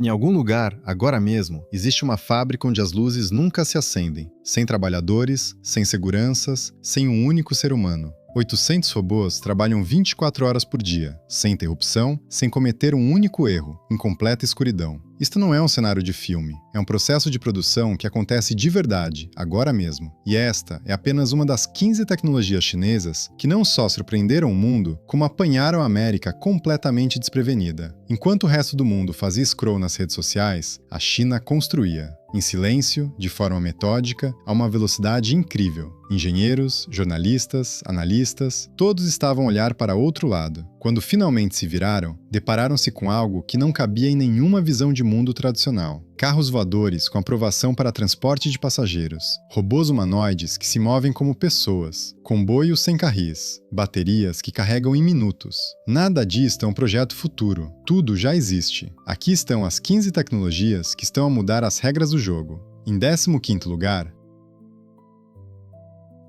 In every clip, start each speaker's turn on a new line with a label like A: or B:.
A: Em algum lugar, agora mesmo, existe uma fábrica onde as luzes nunca se acendem, sem trabalhadores, sem seguranças, sem um único ser humano. 800 robôs trabalham 24 horas por dia, sem interrupção, sem cometer um único erro, em completa escuridão. Isto não é um cenário de filme, é um processo de produção que acontece de verdade, agora mesmo. E esta é apenas uma das 15 tecnologias chinesas que não só surpreenderam o mundo, como apanharam a América completamente desprevenida. Enquanto o resto do mundo fazia scroll nas redes sociais, a China construía. Em silêncio, de forma metódica, a uma velocidade incrível. Engenheiros, jornalistas, analistas, todos estavam a olhar para outro lado. Quando finalmente se viraram, depararam-se com algo que não cabia em nenhuma visão de mundo tradicional. Carros voadores com aprovação para transporte de passageiros, robôs humanoides que se movem como pessoas, comboios sem carris, baterias que carregam em minutos. Nada disto é um projeto futuro, tudo já existe. Aqui estão as 15 tecnologias que estão a mudar as regras do jogo. Em 15º lugar,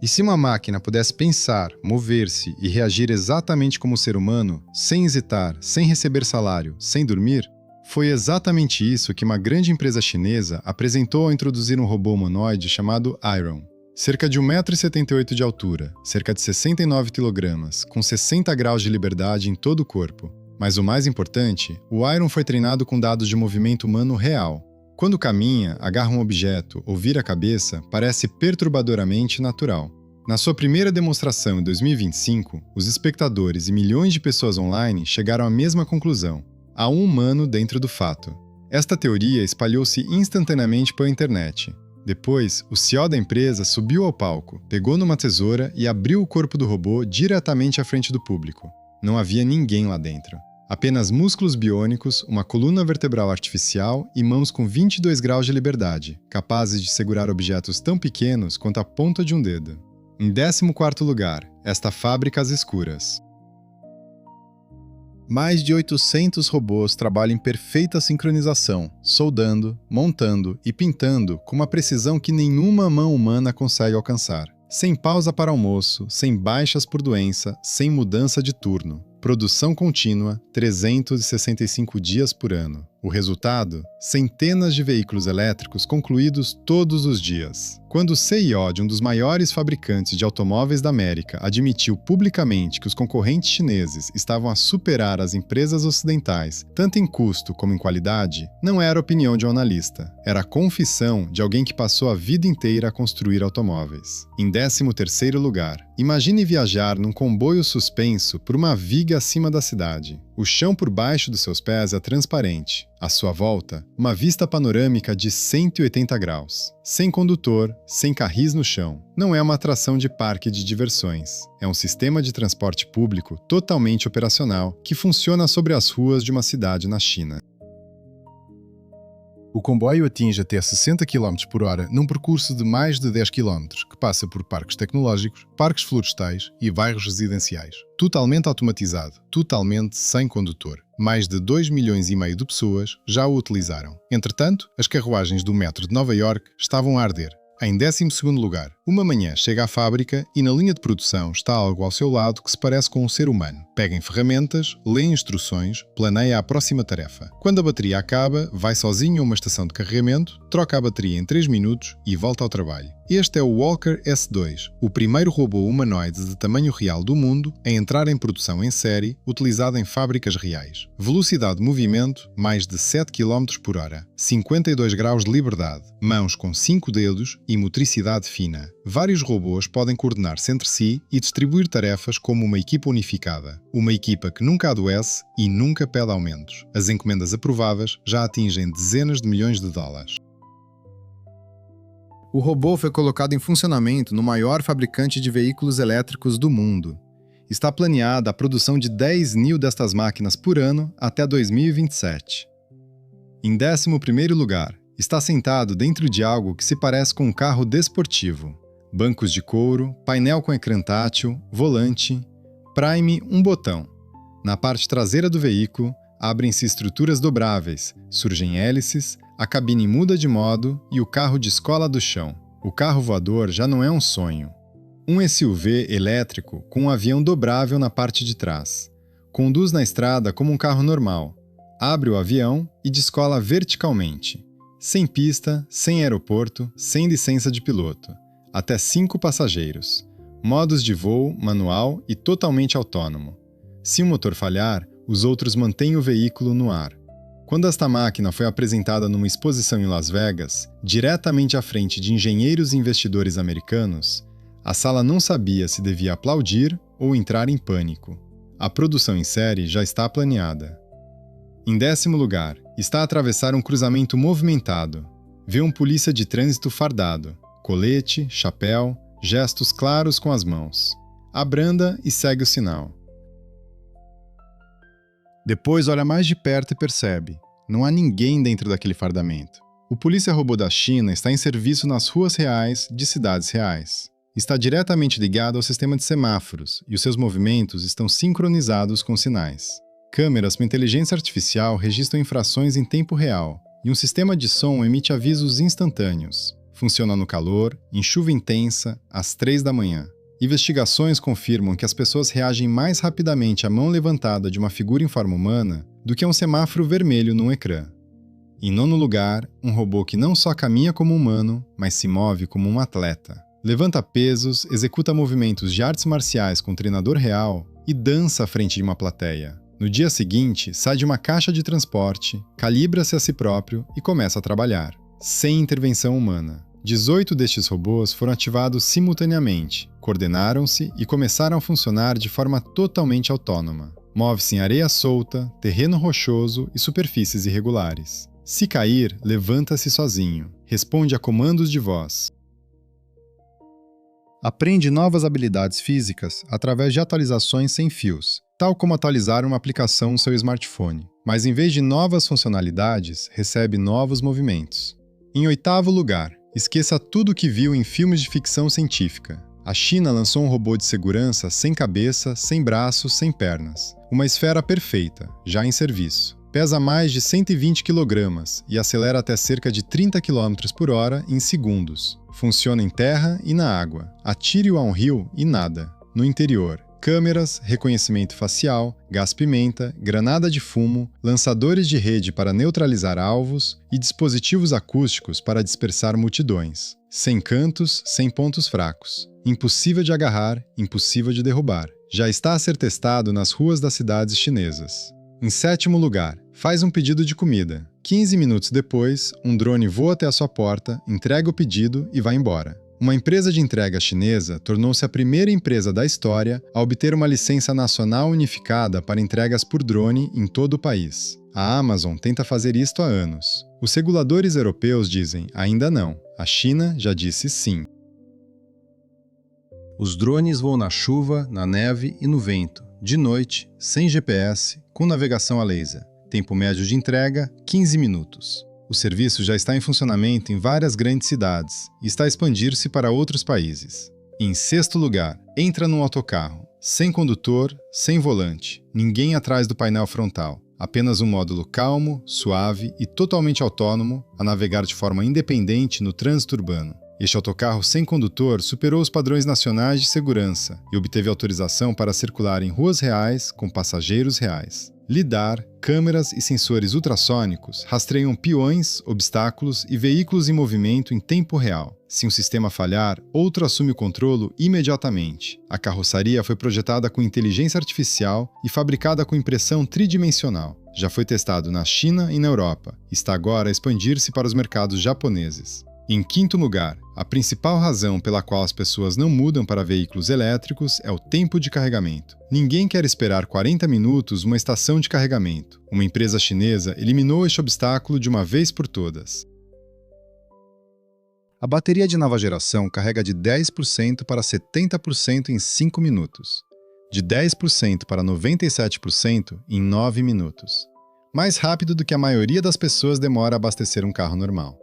A: e se uma máquina pudesse pensar, mover-se e reagir exatamente como o ser humano, sem hesitar, sem receber salário, sem dormir? Foi exatamente isso que uma grande empresa chinesa apresentou ao introduzir um robô humanoide chamado Iron. Cerca de 1,78 m de altura, cerca de 69 kg, com 60 graus de liberdade em todo o corpo. Mas o mais importante, o Iron foi treinado com dados de movimento humano real. Quando caminha, agarra um objeto ou vira a cabeça, parece perturbadoramente natural. Na sua primeira demonstração em 2025, os espectadores e milhões de pessoas online chegaram à mesma conclusão: há um humano dentro do fato. Esta teoria espalhou-se instantaneamente pela internet. Depois, o CEO da empresa subiu ao palco, pegou numa tesoura e abriu o corpo do robô diretamente à frente do público. Não havia ninguém lá dentro. Apenas músculos biônicos, uma coluna vertebral artificial e mãos com 22 graus de liberdade, capazes de segurar objetos tão pequenos quanto a ponta de um dedo. Em 14º lugar, esta fábrica às escuras. Mais de 800 robôs trabalham em perfeita sincronização, soldando, montando e pintando com uma precisão que nenhuma mão humana consegue alcançar. Sem pausa para almoço, sem baixas por doença, sem mudança de turno. Produção contínua, 365 dias por ano. O resultado? Centenas de veículos elétricos concluídos todos os dias. Quando o CEO de um dos maiores fabricantes de automóveis da América admitiu publicamente que os concorrentes chineses estavam a superar as empresas ocidentais, tanto em custo como em qualidade, não era opinião de um analista. Era a confissão de alguém que passou a vida inteira a construir automóveis. Em 13º lugar, imagine viajar num comboio suspenso por uma viga acima da cidade. O chão por baixo dos seus pés é transparente. À sua volta, uma vista panorâmica de 180 graus. Sem condutor, sem carris no chão. Não é uma atração de parque de diversões. É um sistema de transporte público totalmente operacional que funciona sobre as ruas de uma cidade na China. O comboio atinge até 60 km por hora num percurso de mais de 10 km, que passa por parques tecnológicos, parques florestais e bairros residenciais. Totalmente automatizado, totalmente sem condutor. Mais de 2,5 milhões de pessoas já o utilizaram. Entretanto, as carruagens do metro de Nova Iorque estavam a arder. Em 12º lugar, uma manhã chega à fábrica e na linha de produção está algo ao seu lado que se parece com um ser humano. Pega em ferramentas, lê instruções, planeia a próxima tarefa. Quando a bateria acaba, vai sozinho a uma estação de carregamento, troca a bateria em 3 minutos e volta ao trabalho. Este é o Walker S2, o primeiro robô humanoide de tamanho real do mundo a entrar em produção em série, utilizado em fábricas reais. Velocidade de movimento, mais de 7 km por hora. 52 graus de liberdade. Mãos com 5 dedos e motricidade fina. Vários robôs podem coordenar-se entre si e distribuir tarefas como uma equipa unificada. Uma equipa que nunca adoece e nunca pede aumentos. As encomendas aprovadas já atingem dezenas de milhões de dólares. O robô foi colocado em funcionamento no maior fabricante de veículos elétricos do mundo. Está planeada a produção de 10 mil destas máquinas por ano até 2027. Em 11º lugar, está sentado dentro de algo que se parece com um carro desportivo. Bancos de couro, painel com ecrã tátil, volante, Prime, um botão. Na parte traseira do veículo, abrem-se estruturas dobráveis, surgem hélices, a cabine muda de modo e o carro descola do chão. O carro voador já não é um sonho. Um SUV elétrico com um avião dobrável na parte de trás. Conduz na estrada como um carro normal. Abre o avião e descola verticalmente, sem pista, sem aeroporto, sem licença de piloto. Até 5 passageiros. Modos de voo, manual e totalmente autônomo. Se o motor falhar, os outros mantêm o veículo no ar. Quando esta máquina foi apresentada numa exposição em Las Vegas, diretamente à frente de engenheiros e investidores americanos, a sala não sabia se devia aplaudir ou entrar em pânico. A produção em série já está planeada. Em 10º lugar, está a atravessar um cruzamento movimentado. Vê um polícia de trânsito fardado, colete, chapéu, gestos claros com as mãos. Abranda e segue o sinal. Depois olha mais de perto e percebe: não há ninguém dentro daquele fardamento. O polícia robô da China está em serviço nas ruas reais de cidades reais. Está diretamente ligado ao sistema de semáforos e os seus movimentos estão sincronizados com sinais. Câmeras com inteligência artificial registram infrações em tempo real e um sistema de som emite avisos instantâneos. Funciona no calor, em chuva intensa, às 3 da manhã. Investigações confirmam que as pessoas reagem mais rapidamente à mão levantada de uma figura em forma humana do que a um semáforo vermelho num ecrã. Em 9º lugar, um robô que não só caminha como humano, mas se move como um atleta. Levanta pesos, executa movimentos de artes marciais com um treinador real e dança à frente de uma plateia. No dia seguinte, sai de uma caixa de transporte, calibra-se a si próprio e começa a trabalhar, sem intervenção humana. 18 destes robôs foram ativados simultaneamente, coordenaram-se e começaram a funcionar de forma totalmente autônoma. Move-se em areia solta, terreno rochoso e superfícies irregulares. Se cair, levanta-se sozinho. Responde a comandos de voz. Aprende novas habilidades físicas através de atualizações sem fios, tal como atualizar uma aplicação no seu smartphone. Mas em vez de novas funcionalidades, recebe novos movimentos. Em 8º lugar, esqueça tudo o que viu em filmes de ficção científica. A China lançou um robô de segurança sem cabeça, sem braços, sem pernas. Uma esfera perfeita, já em serviço. Pesa mais de 120 kg e acelera até cerca de 30 km por hora em segundos. Funciona em terra e na água. Atire-o a um rio e nada. No interior, câmeras, reconhecimento facial, gás-pimenta, granada de fumo, lançadores de rede para neutralizar alvos e dispositivos acústicos para dispersar multidões. Sem cantos, sem pontos fracos. Impossível de agarrar, impossível de derrubar. Já está a ser testado nas ruas das cidades chinesas. Em 7º lugar, faz um pedido de comida. 15 minutos depois, um drone voa até a sua porta, entrega o pedido e vai embora. Uma empresa de entrega chinesa tornou-se a primeira empresa da história a obter uma licença nacional unificada para entregas por drone em todo o país. A Amazon tenta fazer isto há anos. Os reguladores europeus dizem ainda não. A China já disse sim. Os drones voam na chuva, na neve e no vento, de noite, sem GPS, com navegação a laser. Tempo médio de entrega, 15 minutos. O serviço já está em funcionamento em várias grandes cidades e está a expandir-se para outros países. Em 6º lugar, entra num autocarro, sem condutor, sem volante, ninguém atrás do painel frontal. Apenas um módulo calmo, suave e totalmente autônomo a navegar de forma independente no trânsito urbano. Este autocarro sem condutor superou os padrões nacionais de segurança e obteve autorização para circular em ruas reais com passageiros reais. LiDAR, câmeras e sensores ultrassônicos rastreiam peões, obstáculos e veículos em movimento em tempo real. Se um sistema falhar, outro assume o controle imediatamente. A carroceria foi projetada com inteligência artificial e fabricada com impressão tridimensional. Já foi testado na China e na Europa. Está agora a expandir-se para os mercados japoneses. Em 5º lugar, a principal razão pela qual as pessoas não mudam para veículos elétricos é o tempo de carregamento. Ninguém quer esperar 40 minutos numa estação de carregamento. Uma empresa chinesa eliminou este obstáculo de uma vez por todas. A bateria de nova geração carrega de 10% para 70% em 5 minutos. De 10% para 97% em 9 minutos. Mais rápido do que a maioria das pessoas demora a abastecer um carro normal.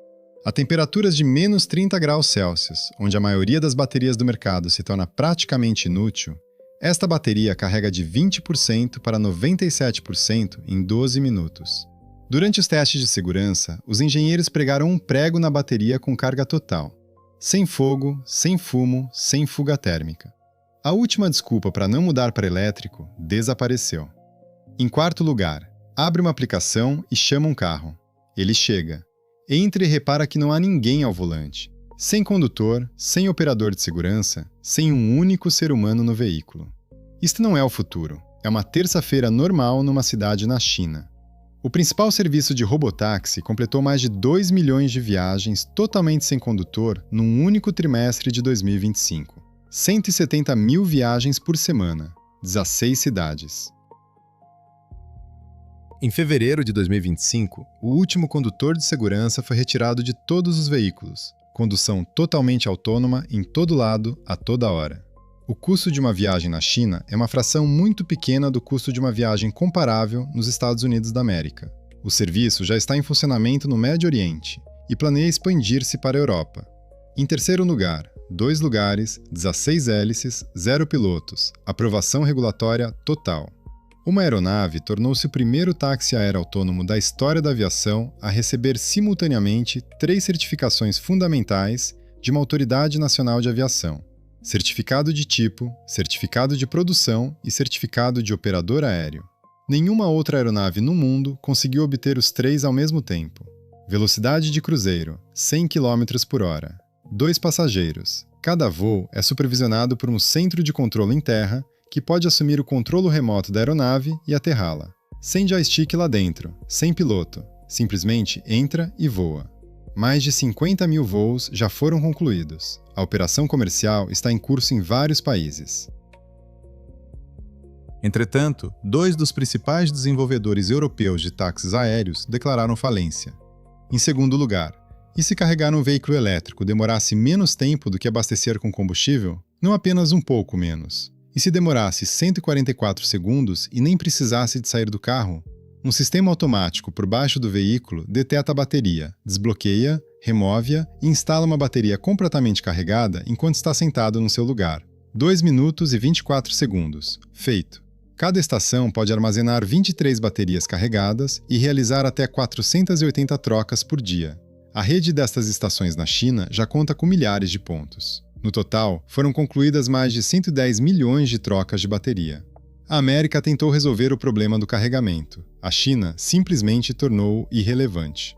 A: A temperaturas de menos 30 graus Celsius, onde a maioria das baterias do mercado se torna praticamente inútil, esta bateria carrega de 20% para 97% em 12 minutos. Durante os testes de segurança, os engenheiros pregaram um prego na bateria com carga total. Sem fogo, sem fumo, sem fuga térmica. A última desculpa para não mudar para elétrico desapareceu. Em 4º lugar, Abre uma aplicação e chama um carro. Ele chega. Entra e repara que não há ninguém ao volante. Sem condutor, sem operador de segurança, sem um único ser humano no veículo. Isto não é o futuro. É uma terça-feira normal numa cidade na China. O principal serviço de robotáxi completou mais de 2 milhões de viagens totalmente sem condutor num único trimestre de 2025. 170 mil viagens por semana, 16 cidades. Em fevereiro de 2025, o último condutor de segurança foi retirado de todos os veículos. Condução totalmente autônoma em todo lado, a toda hora. O custo de uma viagem na China é uma fração muito pequena do custo de uma viagem comparável nos Estados Unidos da América. O serviço já está em funcionamento no Médio Oriente e planeia expandir-se para a Europa. Em terceiro lugar, 2 lugares, 16 hélices, 0 pilotos, aprovação regulatória total. Uma aeronave tornou-se o primeiro táxi aéreo autônomo da história da aviação a receber simultaneamente 3 certificações fundamentais de uma autoridade nacional de aviação: certificado de tipo, certificado de produção e certificado de operador aéreo. Nenhuma outra aeronave no mundo conseguiu obter os 3 ao mesmo tempo. Velocidade de cruzeiro, 100 km por hora. 2 passageiros. Cada voo é supervisionado por um centro de controle em terra que pode assumir o controle remoto da aeronave e aterrá-la. Sem joystick lá dentro, sem piloto. Simplesmente entra e voa. Mais de 50 mil voos já foram concluídos. A operação comercial está em curso em vários países. Entretanto, 2 dos principais desenvolvedores europeus de táxis aéreos declararam falência. Em segundo lugar, e se carregar um veículo elétrico demorasse menos tempo do que abastecer com combustível? Não apenas um pouco menos. E se demorasse 144 segundos e nem precisasse de sair do carro? Um sistema automático por baixo do veículo deteta a bateria, desbloqueia, remove-a e instala uma bateria completamente carregada enquanto está sentado no seu lugar. 2 minutos e 24 segundos. Feito. Cada estação pode armazenar 23 baterias carregadas e realizar até 480 trocas por dia. A rede destas estações na China já conta com milhares de pontos. No total, foram concluídas mais de 110 milhões de trocas de bateria. A América tentou resolver o problema do carregamento. A China simplesmente tornou-o irrelevante.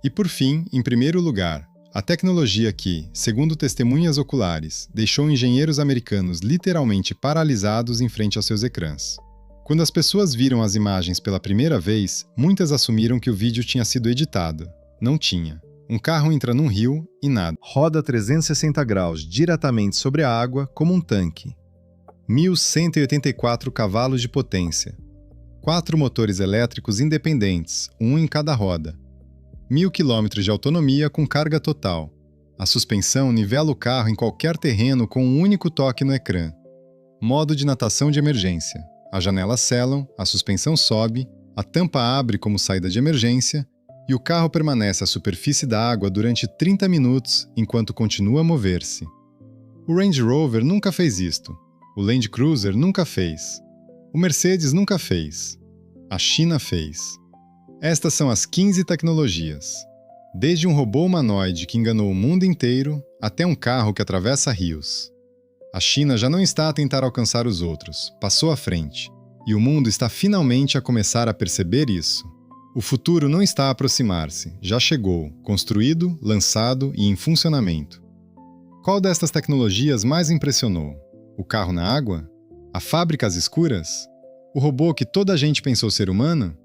A: E por fim, em primeiro lugar, a tecnologia que, segundo testemunhas oculares, deixou engenheiros americanos literalmente paralisados em frente aos seus ecrãs. Quando as pessoas viram as imagens pela primeira vez, muitas assumiram que o vídeo tinha sido editado. Não tinha. Um carro entra num rio e nada. Roda 360 graus diretamente sobre a água como um tanque. 1.184 cavalos de potência. 4 motores elétricos independentes, um em cada roda. 1.000 km de autonomia com carga total. A suspensão nivela o carro em qualquer terreno com um único toque no ecrã. Modo de natação de emergência. As janelas selam, a suspensão sobe, a tampa abre como saída de emergência e o carro permanece à superfície da água durante 30 minutos enquanto continua a mover-se. O Range Rover nunca fez isto. O Land Cruiser nunca fez. O Mercedes nunca fez. A China fez. Estas são as 15 tecnologias. Desde um robô humanoide que enganou o mundo inteiro, até um carro que atravessa rios. A China já não está a tentar alcançar os outros, passou à frente. E o mundo está finalmente a começar a perceber isso. O futuro não está a aproximar-se, já chegou, construído, lançado e em funcionamento. Qual destas tecnologias mais impressionou? O carro na água? A fábrica às escuras? O robô que toda a gente pensou ser humano?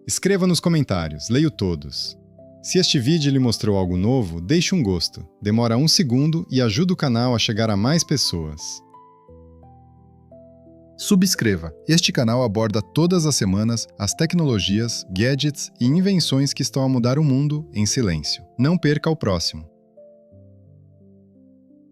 A: Escreva nos comentários, leio todos. Se este vídeo lhe mostrou algo novo, deixe um gosto, demora 1 segundo e ajuda o canal a chegar a mais pessoas. Subscreva. Este canal aborda todas as semanas as tecnologias, gadgets e invenções que estão a mudar o mundo em silêncio. Não perca o próximo.